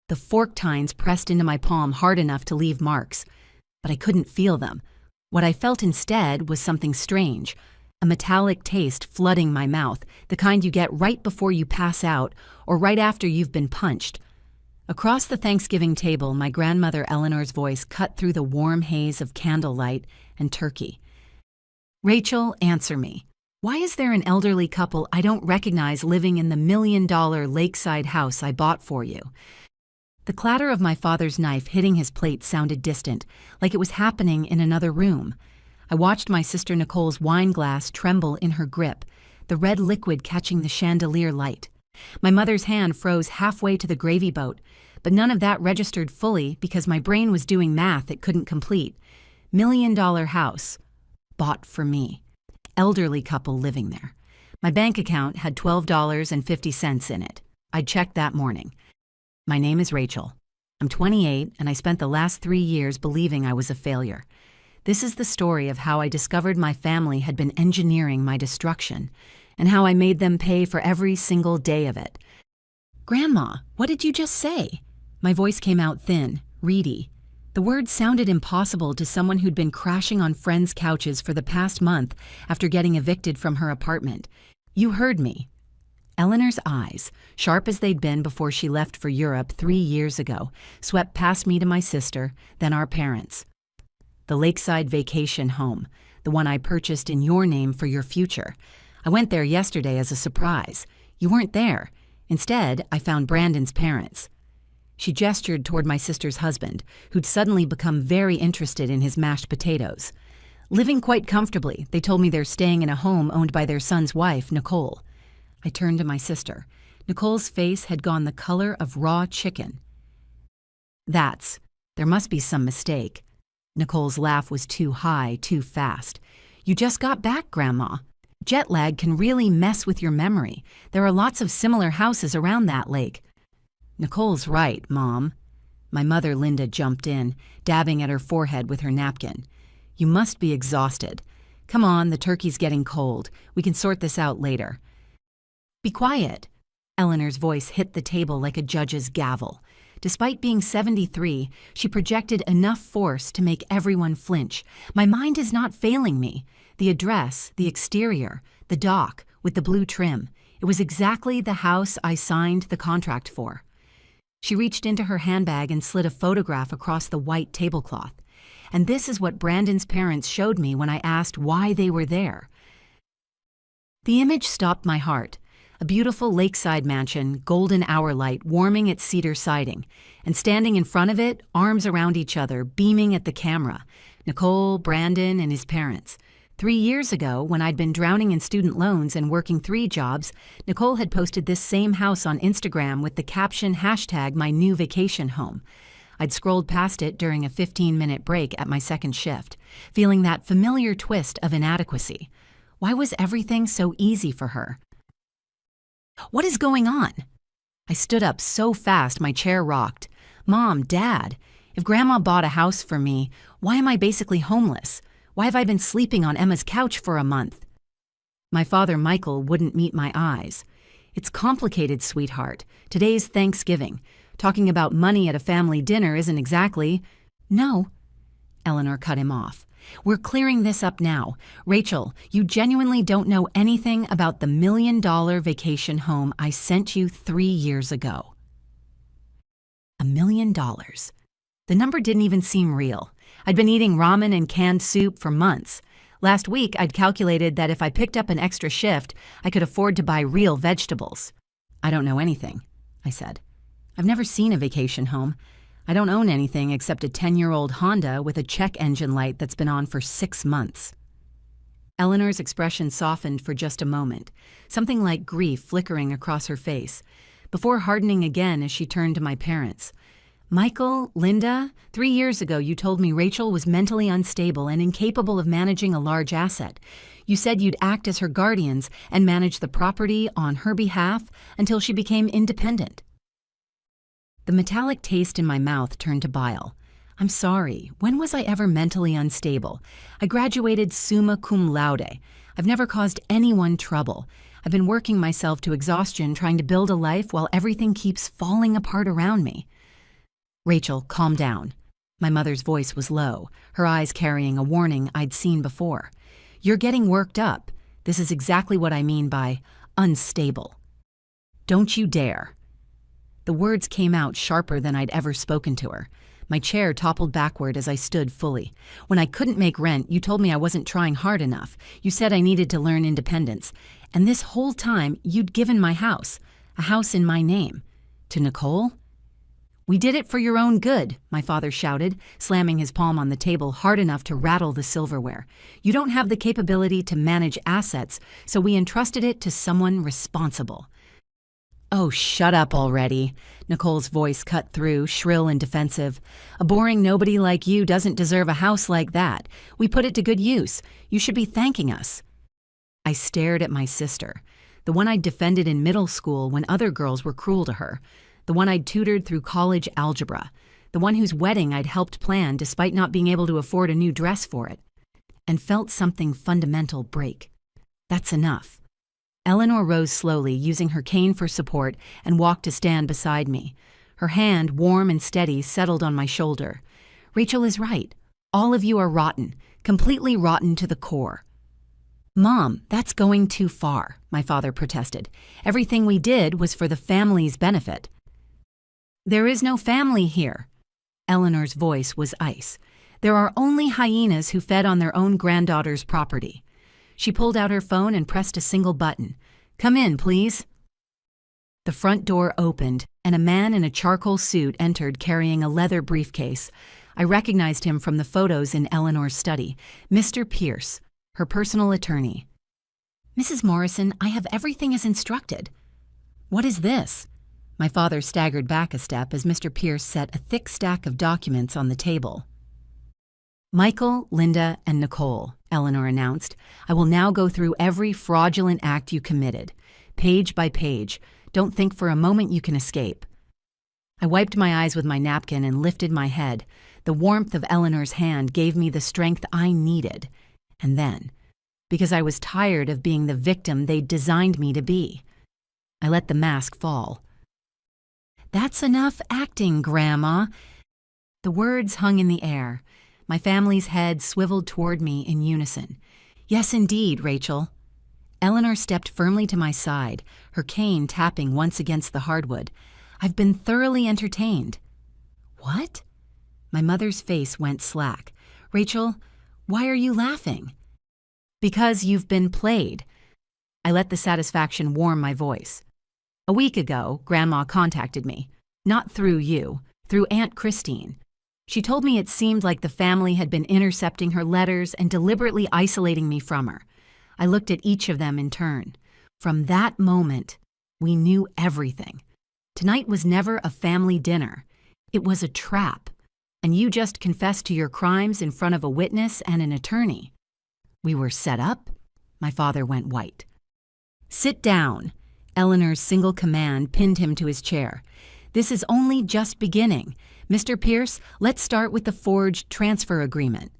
The fork tines pressed into my palm hard enough to leave marks, but I couldn't feel them. What I felt instead was something strange, a metallic taste flooding my mouth, the kind you get right before you pass out or right after you've been punched. Across the Thanksgiving table, my grandmother Eleanor's voice cut through the warm haze of candlelight and turkey. "Rachel, answer me. Why is there an elderly couple I don't recognize living in the $1 million lakeside house I bought for you?" The clatter of my father's knife hitting his plate sounded distant, like it was happening in another room. I watched my sister Nicole's wine glass tremble in her grip, the red liquid catching the chandelier light. My mother's hand froze halfway to the gravy boat, but none of that registered fully because my brain was doing math it couldn't complete. $1 million house. Bought for me. Elderly couple living there. My bank account had $12.50 in it. I'd checked that morning. My name is Rachel. I'm 28, and I spent the last 3 years believing I was a failure. This is the story of how I discovered my family had been engineering my destruction, and how I made them pay for every single day of it. "Grandma, what did you just say?" My voice came out thin, reedy. The words sounded impossible to someone who'd been crashing on friends' couches for the past month after getting evicted from her apartment. "You heard me." Eleanor's eyes, sharp as they'd been before she left for Europe 3 years ago, swept past me to my sister, then our parents. "The lakeside vacation home, the one I purchased in your name for your future. I went there yesterday as a surprise. You weren't there. Instead, I found Brandon's parents." She gestured toward my sister's husband, who'd suddenly become very interested in his mashed potatoes. "Living quite comfortably. They told me they're staying in a home owned by their son's wife, Nicole." I turned to my sister. Nicole's face had gone the color of raw chicken. There must be some mistake." Nicole's laugh was too high, too fast. "You just got back, Grandma. Jet lag can really mess with your memory. There are lots of similar houses around that lake." "Nicole's right, Mom." My mother Linda jumped in, dabbing at her forehead with her napkin. "You must be exhausted. Come on, the turkey's getting cold. We can sort this out later." "Be quiet." Eleanor's voice hit the table like a judge's gavel. Despite being 73, she projected enough force to make everyone flinch. My mind is not failing me. The address, the exterior, the dock with the blue trim. It was exactly the house I signed the contract for. She reached into her handbag and slid a photograph across the white tablecloth. And this is what Brandon's parents showed me when I asked why they were there. The image stopped my heart. A beautiful lakeside mansion, golden hour light warming its cedar siding, and standing in front of it, arms around each other, beaming at the camera, Nicole, Brandon, and his parents. 3 years ago, when I'd been drowning in student loans and working 3 jobs, Nicole had posted this same house on Instagram with the caption #myNewVacationHome. I'd scrolled past it during a 15-minute break at my second shift, feeling that familiar twist of inadequacy. Why was everything so easy for her? "What is going on?" I stood up so fast my chair rocked. "Mom, Dad, if Grandma bought a house for me, why am I basically homeless? Why have I been sleeping on Emma's couch for a month?" My father, Michael, wouldn't meet my eyes. "It's complicated, sweetheart. Today's Thanksgiving. Talking about money at a family dinner isn't exactly—" "No." Eleanor cut him off. "We're clearing this up now. Rachel, you genuinely don't know anything about the $1 million vacation home I sent you 3 years ago." $1 million. The number didn't even seem real. I'd been eating ramen and canned soup for months. Last week, I'd calculated that if I picked up an extra shift, I could afford to buy real vegetables. "I don't know anything," I said. "I've never seen a vacation home. I don't own anything except a 10-year-old Honda with a check engine light that's been on for 6 months. Eleanor's expression softened for just a moment, something like grief flickering across her face, before hardening again as she turned to my parents. "Michael, Linda, 3 years ago you told me Rachel was mentally unstable and incapable of managing a large asset. You said you'd act as her guardians and manage the property on her behalf until she became independent." The metallic taste in my mouth turned to bile. "I'm sorry. When was I ever mentally unstable? I graduated summa cum laude. I've never caused anyone trouble. I've been working myself to exhaustion trying to build a life while everything keeps falling apart around me." Rachel, calm down. My mother's voice was low, her eyes carrying a warning I'd seen before. You're getting worked up. This is exactly what I mean by unstable. Don't you dare. The words came out sharper than I'd ever spoken to her. My chair toppled backward as I stood fully. When I couldn't make rent, you told me I wasn't trying hard enough. You said I needed to learn independence. And this whole time, you'd given my house, a house in my name, to Nicole? We did it for your own good, my father shouted, slamming his palm on the table hard enough to rattle the silverware. You don't have the capability to manage assets, so we entrusted it to someone responsible. Oh, shut up already. Nicole's voice cut through, shrill and defensive. A boring nobody like you doesn't deserve a house like that. We put it to good use. You should be thanking us. I stared at my sister, the one I'd defended in middle school when other girls were cruel to her, the one I'd tutored through college algebra, the one whose wedding I'd helped plan despite not being able to afford a new dress for it, and felt something fundamental break. That's enough. Eleanor rose slowly, using her cane for support, and walked to stand beside me. Her hand, warm and steady, settled on my shoulder. Rachel is right. All of you are rotten, completely rotten to the core. Mom, that's going too far, my father protested. Everything we did was for the family's benefit. There is no family here. Eleanor's voice was ice. There are only hyenas who fed on their own granddaughter's property. She pulled out her phone and pressed a single button. Come in, please. The front door opened, and a man in a charcoal suit entered carrying a leather briefcase. I recognized him from the photos in Eleanor's study. Mr. Pierce, her personal attorney. Mrs. Morrison, I have everything as instructed. What is this? My father staggered back a step as Mr. Pierce set a thick stack of documents on the table. Michael, Linda, and Nicole, Eleanor announced. I will now go through every fraudulent act you committed, page by page. Don't think for a moment you can escape. I wiped my eyes with my napkin and lifted my head. The warmth of Eleanor's hand gave me the strength I needed. And then, because I was tired of being the victim they'd designed me to be, I let the mask fall. That's enough acting, Grandma. The words hung in the air. My family's heads swiveled toward me in unison. Yes, indeed, Rachel. Eleanor stepped firmly to my side, her cane tapping once against the hardwood. I've been thoroughly entertained. What? My mother's face went slack. Rachel, why are you laughing? Because you've been played. I let the satisfaction warm my voice. A week ago, Grandma contacted me. Not through you, through Aunt Christine. She told me it seemed like the family had been intercepting her letters and deliberately isolating me from her. I looked at each of them in turn. From that moment, we knew everything. Tonight was never a family dinner. It was a trap. And you just confessed to your crimes in front of a witness and an attorney. We were set up. My father went white. Sit down. Eleanor's single command pinned him to his chair. This is only just beginning. Mr. Pierce, let's start with the forged transfer agreement.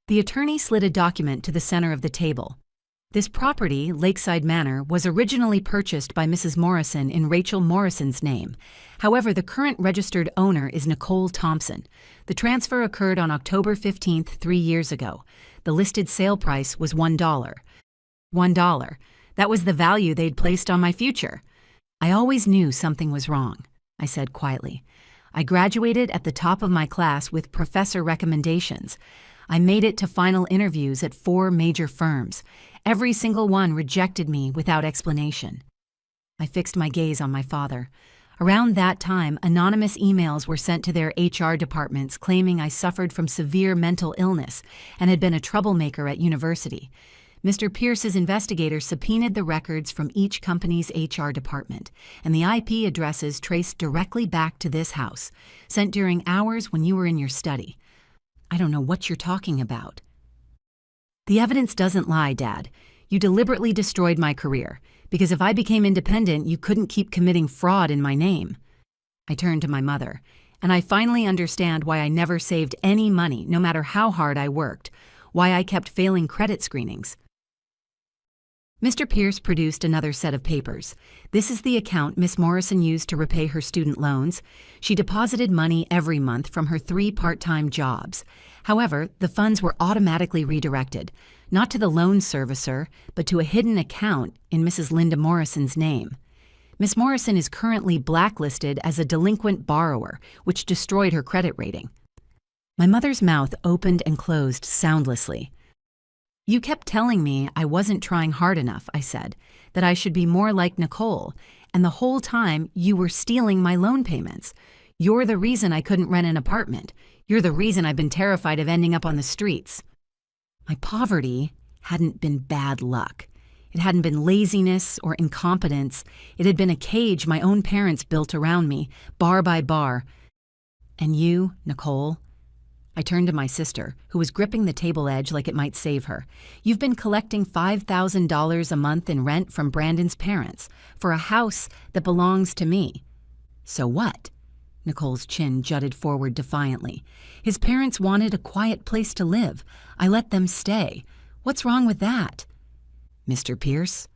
The attorney slid a document to the center of the table. This property, Lakeside Manor, was originally purchased by Mrs. Morrison in Rachel Morrison's name. However, the current registered owner is Nicole Thompson. The transfer occurred on October 15th, 3 years ago. The listed sale price was $1. $1. That was the value they'd placed on my future. I always knew something was wrong, I said quietly. I graduated at the top of my class with professor recommendations. I made it to final interviews at 4 major firms. Every single one rejected me without explanation. I fixed my gaze on my father. Around that time, anonymous emails were sent to their HR departments claiming I suffered from severe mental illness and had been a troublemaker at university. Mr. Pierce's investigators subpoenaed the records from each company's HR department, and the IP addresses traced directly back to this house, sent during hours when you were in your study. I don't know what you're talking about. The evidence doesn't lie, Dad. You deliberately destroyed my career, because if I became independent, you couldn't keep committing fraud in my name. I turned to my mother, and I finally understand why I never saved any money, no matter how hard I worked, why I kept failing credit screenings. Mr. Pierce produced another set of papers. This is the account Miss Morrison used to repay her student loans. She deposited money every month from her 3 part-time jobs. However, the funds were automatically redirected, not to the loan servicer, but to a hidden account in Mrs. Linda Morrison's name. Miss Morrison is currently blacklisted as a delinquent borrower, which destroyed her credit rating. My mother's mouth opened and closed soundlessly. You kept telling me I wasn't trying hard enough, I said, that I should be more like Nicole, and the whole time you were stealing my loan payments. You're the reason I couldn't rent an apartment. You're the reason I've been terrified of ending up on the streets. My poverty hadn't been bad luck. It hadn't been laziness or incompetence. It had been a cage my own parents built around me, bar by bar. And you, Nicole? I turned to my sister, who was gripping the table edge like it might save her. You've been collecting $5,000 a month in rent from Brandon's parents for a house that belongs to me. So what? Nicole's chin jutted forward defiantly. His parents wanted a quiet place to live. I let them stay. What's wrong with that? Mr. Pierce?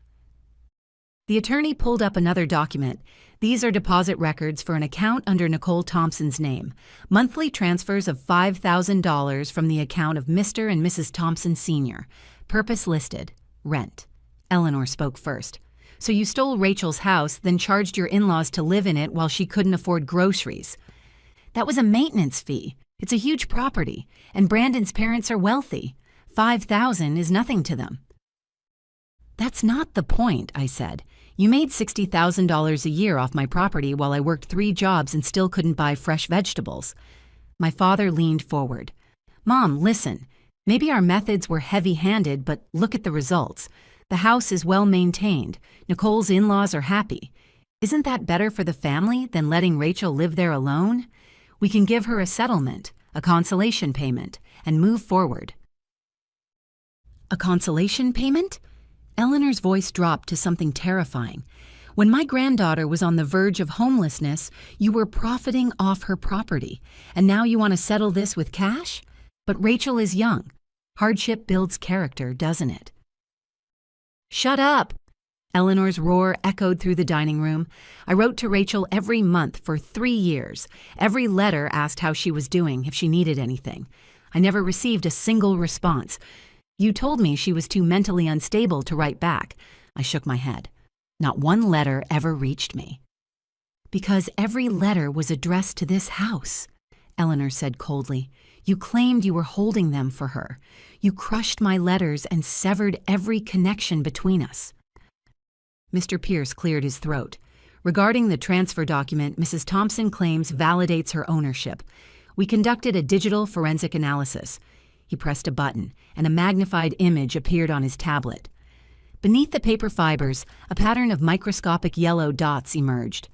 The attorney pulled up another document. These are deposit records for an account under Nicole Thompson's name. Monthly transfers of $5,000 from the account of Mr. and Mrs. Thompson Sr. Purpose listed. Rent. Eleanor spoke first. So you stole Rachel's house, then charged your in-laws to live in it while she couldn't afford groceries. That was a maintenance fee. It's a huge property, and Brandon's parents are wealthy. $5,000 is nothing to them. That's not the point, I said. You made $60,000 a year off my property while I worked 3 jobs and still couldn't buy fresh vegetables. My father leaned forward. Mom, listen. Maybe our methods were heavy-handed, but look at the results. The house is well maintained. Nicole's in-laws are happy. Isn't that better for the family than letting Rachel live there alone? We can give her a settlement, a consolation payment, and move forward. A consolation payment? Eleanor's voice dropped to something terrifying. When my granddaughter was on the verge of homelessness, you were profiting off her property, and now you want to settle this with cash? But Rachel is young. Hardship builds character, doesn't it? Shut up! Eleanor's roar echoed through the dining room. I wrote to Rachel every month for 3 years. Every letter asked how she was doing, if she needed anything. I never received a single response. You told me she was too mentally unstable to write back. I shook my head. Not one letter ever reached me. Because every letter was addressed to this house, Eleanor said coldly. You claimed you were holding them for her. You crushed my letters and severed every connection between us. Mr. Pierce cleared his throat. Regarding the transfer document, Mrs. Thompson claims validates her ownership. We conducted a digital forensic analysis. He pressed a button, and a magnified image appeared on his tablet. Beneath the paper fibers, a pattern of microscopic yellow dots emerged.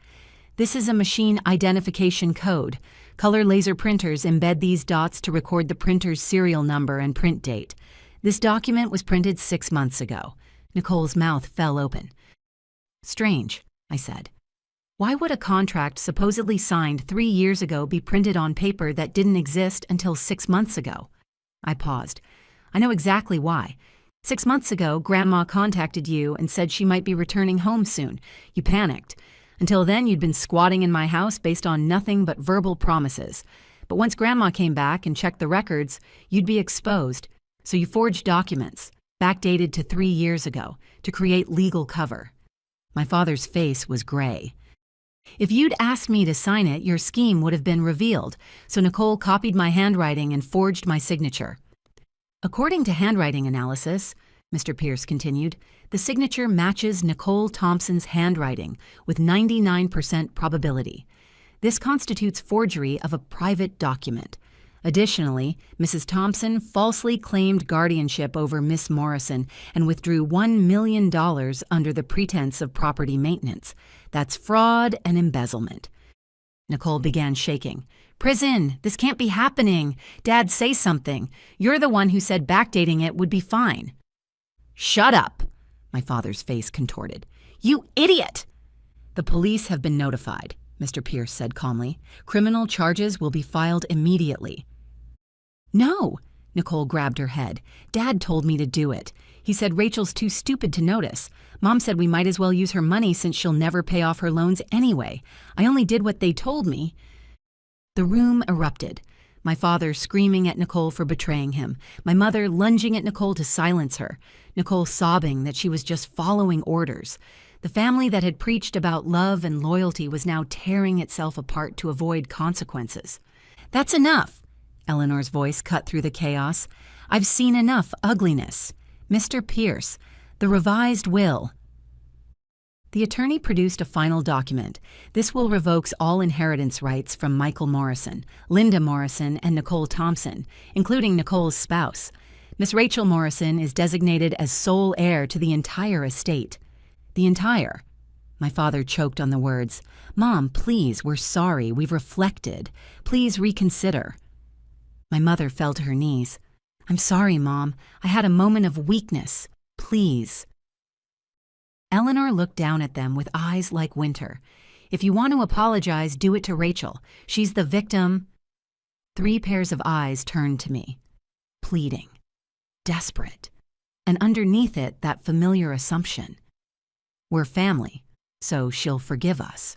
This is a machine identification code. Color laser printers embed these dots to record the printer's serial number and print date. This document was printed 6 months ago. Nicole's mouth fell open. Strange, I said. Why would a contract supposedly signed 3 years ago be printed on paper that didn't exist until 6 months ago? I paused. I know exactly why. 6 months ago, Grandma contacted you and said she might be returning home soon. You panicked. Until then, you'd been squatting in my house based on nothing but verbal promises. But once Grandma came back and checked the records, you'd be exposed. So you forged documents, backdated to 3 years ago, to create legal cover. My father's face was gray. If you'd asked me to sign it, your scheme would have been revealed, so Nicole copied my handwriting and forged my signature. According to handwriting analysis, Mr. Pierce continued, the signature matches Nicole Thompson's handwriting with 99% probability. This constitutes forgery of a private document. Additionally, Mrs. Thompson falsely claimed guardianship over Miss Morrison and withdrew $1 million under the pretense of property maintenance. That's fraud and embezzlement. Nicole began shaking. Prison, this can't be happening. Dad, say something. You're the one who said backdating it would be fine. Shut up, my father's face contorted. You idiot! The police have been notified, Mr. Pierce said calmly. Criminal charges will be filed immediately. No, Nicole grabbed her head. Dad told me to do it. He said Rachel's too stupid to notice. Mom said we might as well use her money since she'll never pay off her loans anyway. I only did what they told me. The room erupted. My father screaming at Nicole for betraying him. My mother lunging at Nicole to silence her. Nicole sobbing that she was just following orders. The family that had preached about love and loyalty was now tearing itself apart to avoid consequences. "That's enough," Eleanor's voice cut through the chaos. "I've seen enough ugliness. Mr. Pierce, the revised will." The attorney produced a final document. This will revokes all inheritance rights from Michael Morrison, Linda Morrison, and Nicole Thompson, including Nicole's spouse. Miss Rachel Morrison is designated as sole heir to the entire estate. The entire. My father choked on the words. "Mom, please, we're sorry. We've reflected. Please reconsider." My mother fell to her knees. "I'm sorry, Mom. I had a moment of weakness. Please." Eleanor looked down at them with eyes like winter. "If you want to apologize, do it to Rachel. She's the victim." 3 pairs of eyes turned to me, pleading, desperate, and underneath it that familiar assumption. We're family, so she'll forgive us.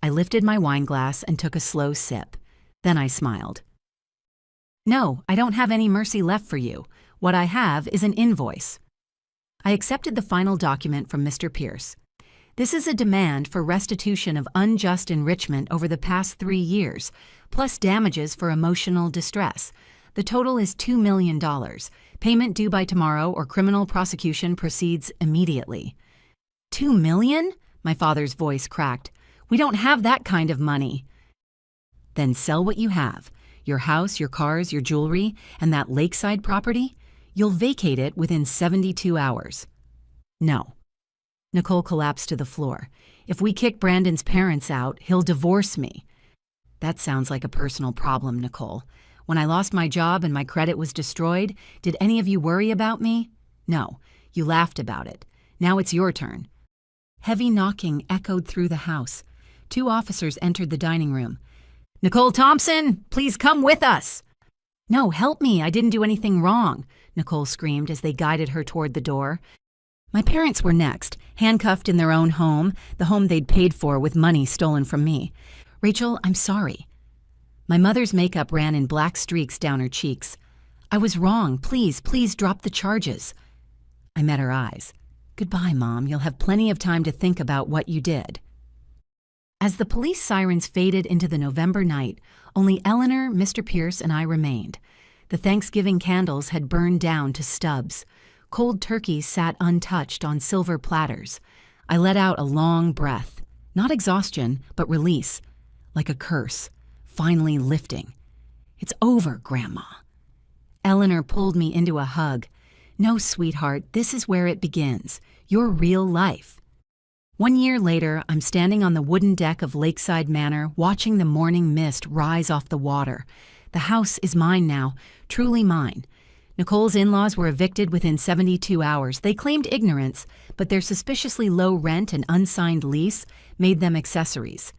I lifted my wine glass and took a slow sip. Then I smiled. "No, I don't have any mercy left for you. What I have is an invoice." I accepted the final document from Mr. Pierce. "This is a demand for restitution of unjust enrichment over the past 3 years, plus damages for emotional distress. The total is $2 million. Payment due by tomorrow or criminal prosecution proceeds immediately." $2 million? My father's voice cracked. "We don't have that kind of money." "Then sell what you have. Your house, your cars, your jewelry, and that lakeside property. You'll vacate it within 72 hours. "No." Nicole collapsed to the floor. "If we kick Brandon's parents out, he'll divorce me." "That sounds like a personal problem, Nicole. When I lost my job and my credit was destroyed, did any of you worry about me? No. You laughed about it. Now it's your turn." Heavy knocking echoed through the house. 2 officers entered the dining room. "Nicole Thompson, please come with us." "No, help me. I didn't do anything wrong," Nicole screamed as they guided her toward the door. My parents were next, handcuffed in their own home, the home they'd paid for with money stolen from me. "Rachel, I'm sorry." My mother's makeup ran in black streaks down her cheeks. "I was wrong. Please, please drop the charges." I met her eyes. "Goodbye, Mom. You'll have plenty of time to think about what you did." As the police sirens faded into the November night, only Eleanor, Mr. Pierce, and I remained. The Thanksgiving candles had burned down to stubs. Cold turkeys sat untouched on silver platters. I let out a long breath. Not exhaustion, but release. Like a curse, finally lifting. "It's over, Grandma." Eleanor pulled me into a hug. "No, sweetheart, this is where it begins. Your real life." 1 year later, I'm standing on the wooden deck of Lakeside Manor, watching the morning mist rise off the water. The house is mine now, truly mine. Nicole's in-laws were evicted within 72 hours. They claimed ignorance, but their suspiciously low rent and unsigned lease made them accessories.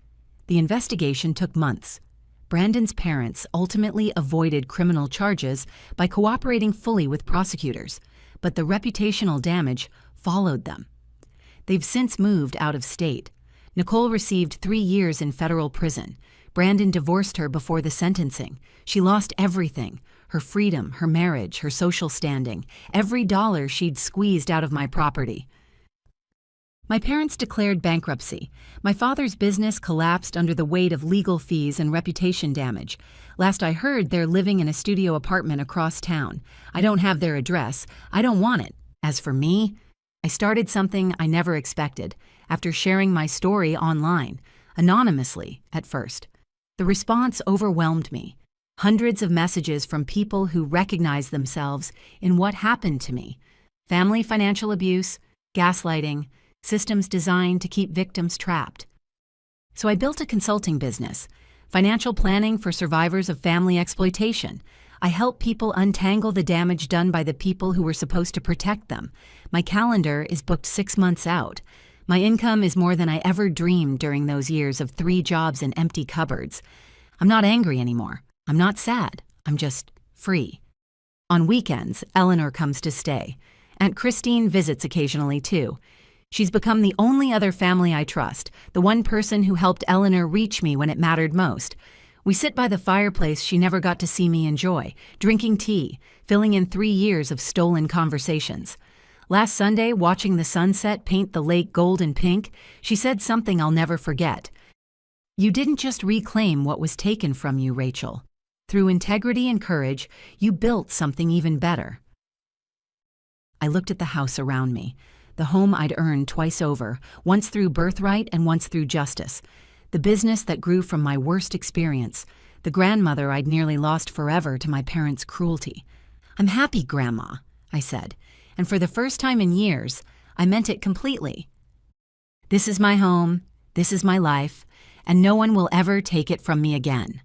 The investigation took months. Brandon's parents ultimately avoided criminal charges by cooperating fully with prosecutors, but the reputational damage followed them. They've since moved out of state. Nicole received 3 years in federal prison. Brandon divorced her before the sentencing. She lost everything: her freedom, her marriage, her social standing, every dollar she'd squeezed out of my property. My parents declared bankruptcy. My father's business collapsed under the weight of legal fees and reputation damage. Last I heard, they're living in a studio apartment across town. I don't have their address. I don't want it. As for me, I started something I never expected after sharing my story online, anonymously at first. The response overwhelmed me. Hundreds of messages from people who recognize themselves in what happened to me. Family financial abuse, gaslighting, systems designed to keep victims trapped. So I built a consulting business, financial planning for survivors of family exploitation. I help people untangle the damage done by the people who were supposed to protect them. My calendar is booked 6 months out. My income is more than I ever dreamed during those years of 3 jobs and empty cupboards. I'm not angry anymore. I'm not sad. I'm just free. On weekends, Eleanor comes to stay. Aunt Christine visits occasionally, too. She's become the only other family I trust, the one person who helped Eleanor reach me when it mattered most. We sit by the fireplace she never got to see me enjoy, drinking tea, filling in 3 years of stolen conversations. Last Sunday, watching the sunset paint the lake gold and pink, she said something I'll never forget. "You didn't just reclaim what was taken from you, Rachel. Through integrity and courage, you built something even better." I looked at the house around me, the home I'd earned twice over, once through birthright and once through justice, the business that grew from my worst experience, the grandmother I'd nearly lost forever to my parents' cruelty. "I'm happy, Grandma," I said, and for the first time in years, I meant it completely. "This is my home, this is my life, and no one will ever take it from me again."